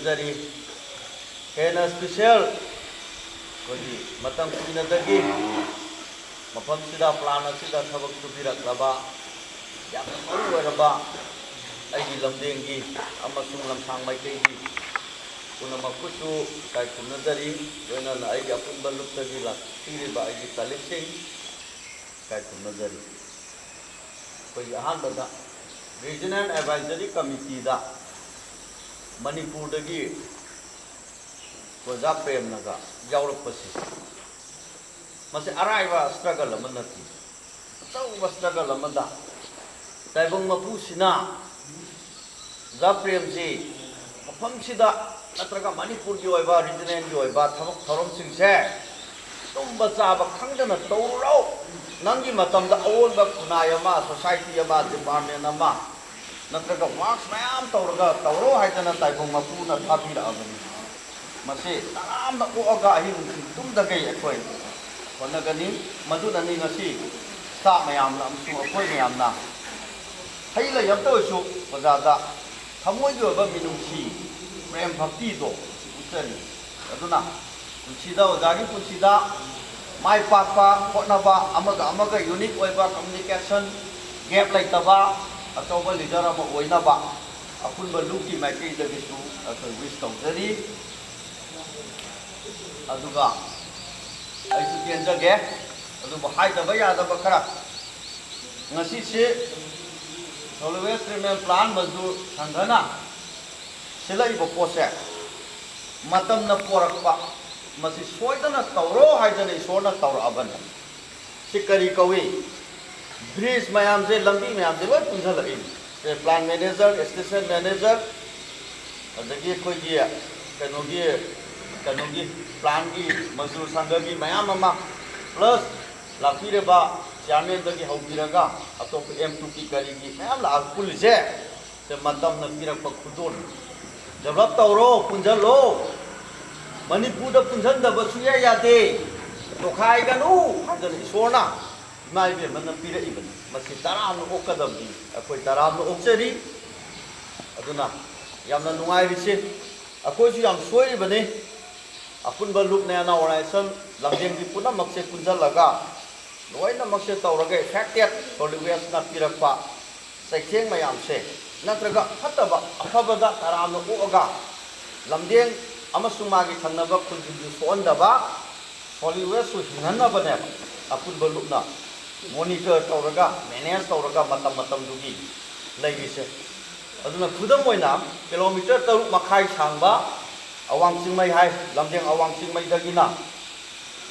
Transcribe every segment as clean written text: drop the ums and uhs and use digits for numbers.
Jadi hena spesial koji matang kuina dagi mafam sida plan sida thabak tubirak laba yang maru raba ai lamdengi amasung lamsang maitei gi kuna makusu kai kuna dari wena na ai apun baluk tagi la tiri ba ai talesing kai kuna dari koi ahan bada regional advisory committee da Manipur dagi Wajah Prem naga jauh pasi masih araiba struggle menanti tahu struggle menda taibung mapu sina Zaprem si mafam sida natraga Manipur di oiba regional di oiba thamok thorom singse tumba chaba khangdana tawro nangi matamda awonba kunayama society ama department ama natraga works mayam tawro haidana taibung mapuna thabira abani mase taramna oga hin tumda gai akhoi honagani madunani ngasi sta mayamna amsu akhoi mayamna haila yamto su bazada thamoi gi oba minungsi prem bhakti do utani aduna punsida ojagi punsida mai pakpa hotnaba amaga unique oiba communication gap laitaba atauba leader ama oinaba apunba luki maikei dagisu akai wish tawjari aduga aisu kenjage aduba haidaba yadaba khara ngasi se solwes treatment plan manjur sanghana silai bo pose matamna porakpa masi soidana tawro haidana isona tawra abana sikari kawi Bridge mayam se lambi mayam se loi punjal lagi plan manager station manager adagi koi gi kanogi plan gi mazur sangha gi mayam ama plus lapi re ba chairman dagi haubiraga atop M2 ki kari gi mayam la pul je te matam na pirak pa khudon develop tawro punjal lo Manipur da punjal da basuya yate to khai ganu hadan isona mai be man pira iban masi taram no okadam di akoi taram no okchari aduna yamna nungai rise akoi su yam soi bane apun baluk na na organization lamjeng di puna makse kunjal laga loi na makse tawraga affected toliwes na pirakpa saitheng mayam se natraga phataba afabada taram no oga lamjeng amasung magi thangnaba kunjin du sondaba toliwes su hinanna bane apun baluk na monitor tawraga manage tawraga matam dugi laigise aduna khudam oina kilometer 3 makhai sangba awang singmai hai lamjeng awang singmai dagina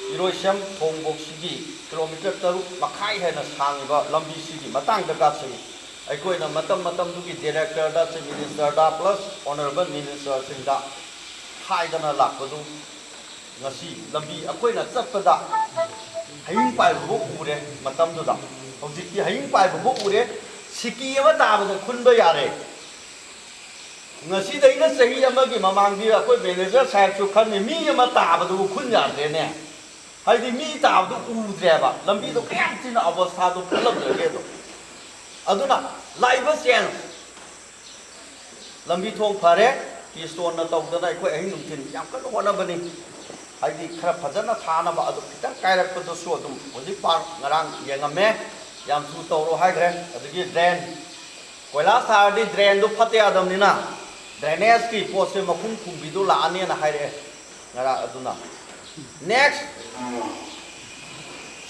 iroisem thongbok sigi kilometer 3 makhai haina sangiba lambi sigi matang daga se aikoina matam dugi director da se minister da plus honorable minister singda haidana lakpadu ngasi lambi akoina chappada haying pai bu ure matam do da hojik ki haying pai bu ure siki ama ta ba khunba yare ngasi dai na sahi ama gi mamang bi akoi manager side su khan mi ama ta ba du khun yar de ne haidi mi ta du u dre ba lambi do kyam tin avastha do pulam de do aduna laiba sen lambi thong phare ki stone na taw da akoi ahin numthin yam kan hona bani haidi khara phajana thana ba adu kitang kairak pa do so dum hoji par ngarang yengame yam su tawro haidre adigi drain koila sardi drain do phate adam nina drainage ki pose makhum khumbi do la ane na haire ngara aduna next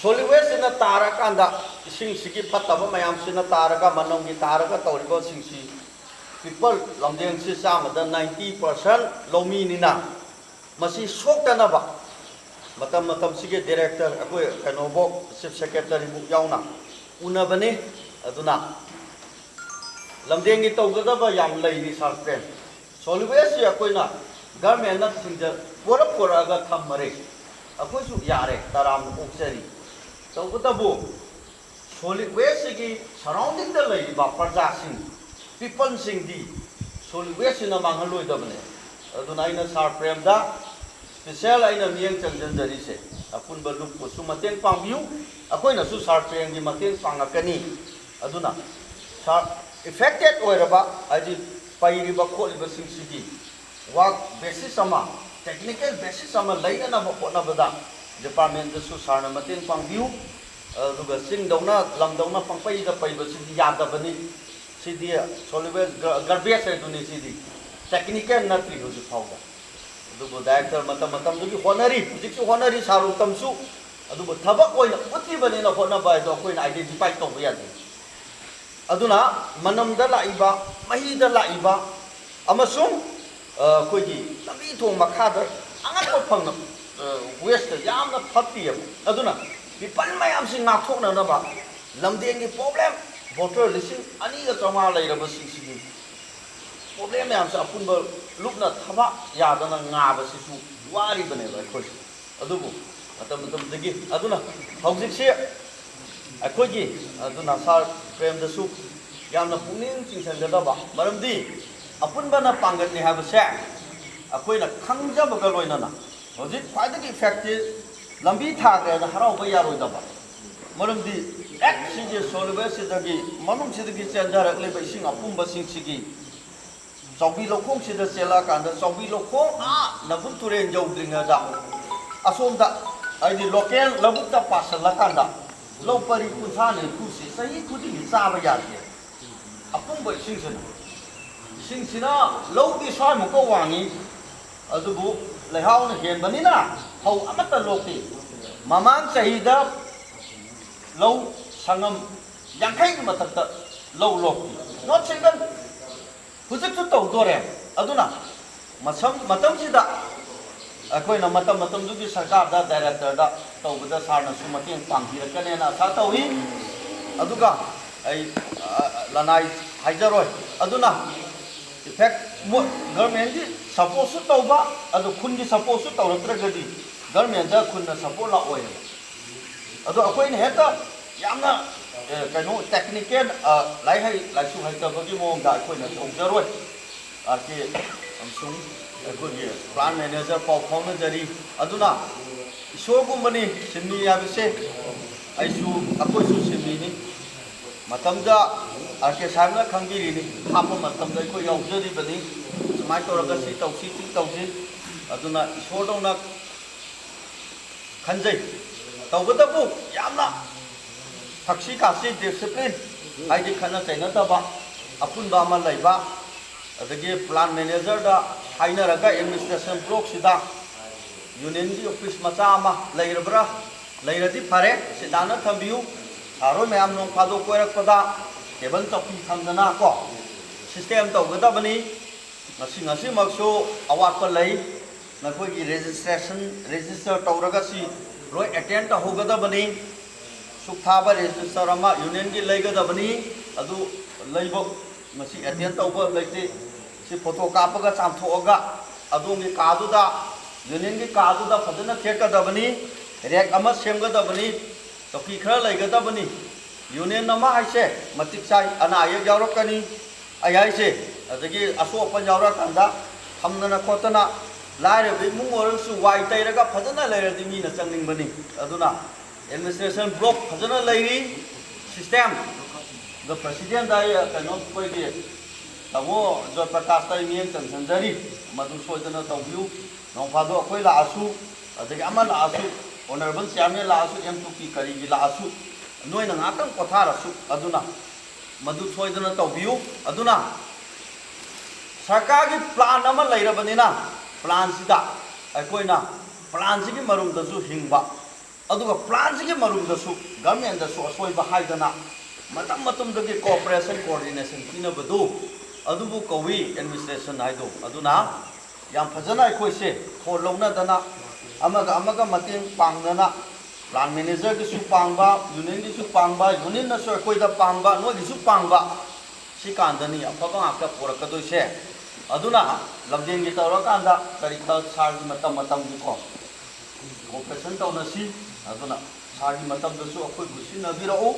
soliwes na tara kanda sing sigi phataba mayam sina taraga manong gi taraga tawribo singsi people lamjeng si samada 90% lomi nina masi soktana ba matam sige director akoi kanobok chief secretary bu yauna unabane aduna lamdengi tawgada ba yam leini sarpen solwes ya koina government na singja pora ga thamare akoi su yare taram oksari tawgada bu solwes gi surrounding da lei ba parja sing people sing di solwes na mangaloi da bane aduna ina sarprem da special aina mieng changjan jari se apun baluk ko su mateng pangbiu akoina su sarprem gi mateng pangakani aduna sar affected oiraba aji pairiba kholiba singsi work basis अमा technical basis अमा लेना होटनाबदा department दसु सारना मतें पांगबिउ अदुगा सिंगदौना लमदौना पंपैदा पैबसिदि यादबनि सिदि solid waste garbage है सिदि technical नत्री हुजु फाउदा अदुबो director मतम honorary हुजिकसु honorary सारू तमसु अदुबो थबक ओइना उतिबनिना होनबा है अखोइना आइडेंटिफाई तौबा यादे अदुना मनमदा लाइबा महीदा लाइबा अमसुंग अखोइगी लंबी थोंग मखादा अंगत फंग वेस्ट यामना फत्तिय अदुना पिपल मयाम सिंग नाथोकनबा लमदेंगी प्रॉब्लम वोटर लिसिंग अनीगा चमा लेरबसिंग प्रॉब्लम मयाम से अपुनब लुकना थबा यादना ngaबसिसु वारी बनेबा अखोइ अदुबु मतम अदुना हौजिकसे अखोइगी अदुना सार प्रेमदसु यामना पुनिंग चिंसनगदबा मरमदी अपुनबना पांगतनि हाबसे अखोइना खंगजबगा लोइनना हौजिक ख्वाइदगी इफेक्टिव लंबी थाग्रेना हराउबा यारोइदबा मरमदी एक सिजे सोलवे सिदगी मनुंग सिदगी चेंजरकलेबा इसिंग अपुंबा सिंगसिगी चौबी लोखोंग सिदा चेला कांदा चौबी लोखोंग नबुन तुरेन जौद्रिंगदा असोमदा आइदि लोकल लबुक्ता पासला कांदा लो परि कुंथाने कुसी सही खुदी चाबा यादे अपुंबा सिंगसिना लौदी स्वामुको वांगी अदुबु लेहाउन हेनबनिना हौ अमता लोकती ममांग चाहिदा लौ संगम यांखै मथक्ता लौ लोकती नॉट सिंगल हुजिकसु तौदोरे अदुना मतमसिदा अखोइना मतम सरकार दा डायरेक्टर दा तौबदा सारना सु मतें पांगिरकनेना आशा तौई अदुगा आई लनाई हाइजरोय अदुना इफेक्ट गवर्नमेंट की सपोर्ट सु तौबा अदु खुन की सपोर्ट सु तौरत्रगदी गवर्नमेंट दा खुन सपोर्ट ला ओय अदु अखोइना हेता यामना कनो टेक्निकल लाइसु हाइतबगी मोंदा अखोइना तौजरोय आरके अमसुंग अखोइगे प्लान मैनेजर पाउ फाउनजरी अदुना इसोरगुम्बनी सिन्मी याबसे आइसु अखोइसु सिन्मीनी मतमदा आरके सामना खंगिरिनी हाप मतमदा अखोइ याउजरिबनी सुमाय तौरगा सि तौसी ति तौसी अदुना इसोरदौना खंजै तौगदबु यामना थक्सी कासी डिसिप्लिन हाइदि खना चैनदबा अपुनबा अमा लैबा अदगी प्लान मैनेजर दा हाइनरगा एडमिनिस्ट्रेशन ब्लॉक सिदा यूनियन की ऑफिस मचा अमा लैरब्रा लैरदि फरे सिदाना थंबियु आरो मैम नों फादो कोयरकपदा टेबल चौकी थमदना को system तौगदबनी ngasi makso awat pa lay nakoi ki register tawraga si loi attend ta hogadabani sukthaba register ama union ki laigadabani adu laibo ngasi attend tawba laite si photo kapaga chamthoga adu ngi kaduda union ki kaduda phadana thekadabani rek ama semgadabani toki khara laigadabani union nama haise matik sai ana ayak yawrakani ayai se अदगी असोपन यावरा कांदा हमनना खोतना लारे बे मुंगोरसु वाइ तैरगा फजना लेरदि मीना चंगनिंगबनी अदुना एडमिनिस्ट्रेशन ब्लॉक फजना लेरी सिस्टम द प्रेसिडेंट दाय कनो कोइगे तमो जो प्रकाश ताई मियन चंसनजरी मदु सोदना तौबिउ नौफादो अखोइ लासु अदगी अमा लासु ऑनरेबल चेयरमैन लासु M2 की करीगी लासु नोइना ngaktang कोथारसु अदुना मदु सोदना तौबिउ अदुना सरकार की प्लान अमा लैरबनिना प्लान सिदा अखोइना प्लान सिगी मरुमदसु हिंगबा अदुगा प्लान सिगी मरुमदसु गवर्नमेंट दसु असोइबा हाइदना मतम मतमदगी कोऑपरेशन कोऑर्डिनेशन पिनबदु अदुबु कवी एडमिनिस्ट्रेशन हाइदो अदुना याम फजना अखोइसे खो लौनदना अमगा मतें पांगदना प्लान मैनेजर की सु पांगबा यूनियन की सु पांगबा यूनियन नसु अखोइदा पांगबा नोगी सु पांगबा सिकांदनी अफबा आका पोरकदोइसे अदुना लमदेंग की तौरकांदा करिकल सारगी मतम की को ऑपरेशन तौनसी अदुना सारगी मतम दसु अखोइ बुसिनबिरओ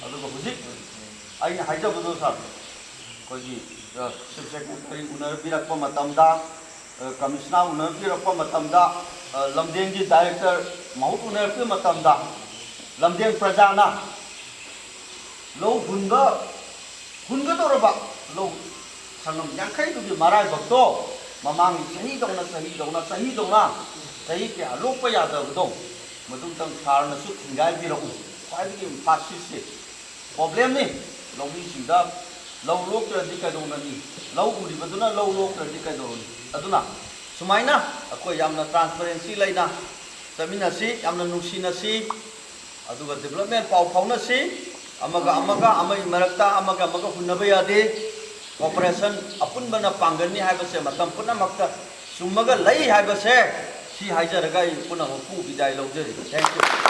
अदुगा हुजिक आइ हाइजबदो सर कोगी चीफ सेक्रेटरी उनरबिरक्प मतमदा कमिश्नर उनरबिरक्प मतमदा लमदेंग की डायरेक्टर महूत उनरप मतमदा लमदेंग प्रजाना लो हुनगदोरबा लो संगम यांखै दुगी मराय भक्तो ꯃꯃꯥꯡꯒꯤ ꯆꯍꯤꯗꯧꯅ ꯆꯍꯤ ꯀꯌꯥ ꯂꯣꯛꯄ ꯌꯥꯗꯕꯗꯣ ꯃꯗꯨꯝꯇꯪ ꯁꯥꯔꯅꯁꯨ ꯊꯤꯡꯒꯥꯏꯕꯤꯔꯛꯎ ꯈ꯭ꯋꯥꯏꯗꯒꯤ ꯐꯥꯁꯤꯁꯁꯦ ꯄ꯭ꯔꯣꯕ꯭ꯂꯦꯝꯅꯤ ꯂꯧꯃꯤꯁꯤꯡꯗ ꯂꯧ ꯂꯣꯛꯇ꯭ꯔꯗꯤ ꯀꯩꯗꯧꯅꯅꯤ ꯂꯧ ꯎꯔꯤꯕꯗꯨꯅ ꯂꯧ ꯂꯣꯛꯇ꯭ꯔꯗꯤ ꯀꯩꯗꯧꯔꯅꯤ ꯑꯗꯨꯅ ꯁꯨꯃꯥꯏꯅ ꯑꯩꯈꯣꯏ ꯌꯥꯝꯅ ꯇ꯭ꯔꯥꯟꯁꯄꯔꯦꯟꯁꯤ ꯂꯩꯅ ꯆꯠꯃꯤꯟꯅꯁꯤ ꯌꯥꯝꯅ ꯅꯨꯡꯁꯤꯅꯁꯤ ꯑꯗꯨꯒ ꯗꯤꯕꯦꯂꯞꯃꯦꯟ ꯄꯥꯎ ꯐꯥꯎꯅꯁꯤ ꯑꯃꯒꯤ ꯃꯔꯛꯇ ꯑꯃꯒ ꯍꯨꯟꯅꯕ ꯌꯥꯗꯦ ꯀooperation ꯑꯄꯨꯟꯕꯅ ꯄꯥꯡꯒꯜꯅꯤ ꯍꯥꯏꯕꯁꯦ ꯃꯇꯝ ꯄꯨꯝꯅꯃꯛꯇ ꯆꯨꯝꯃꯒ ꯂꯩ ꯍꯥꯏꯕꯁꯦ ꯁꯤ ꯍꯥꯏꯖꯔꯒ ꯑꯩ ꯄꯨꯝꯅꯃꯛꯄꯨ ꯕꯤꯗꯥꯏ ꯂꯧꯖꯔꯤ ꯊꯦꯡꯛ ꯌꯨ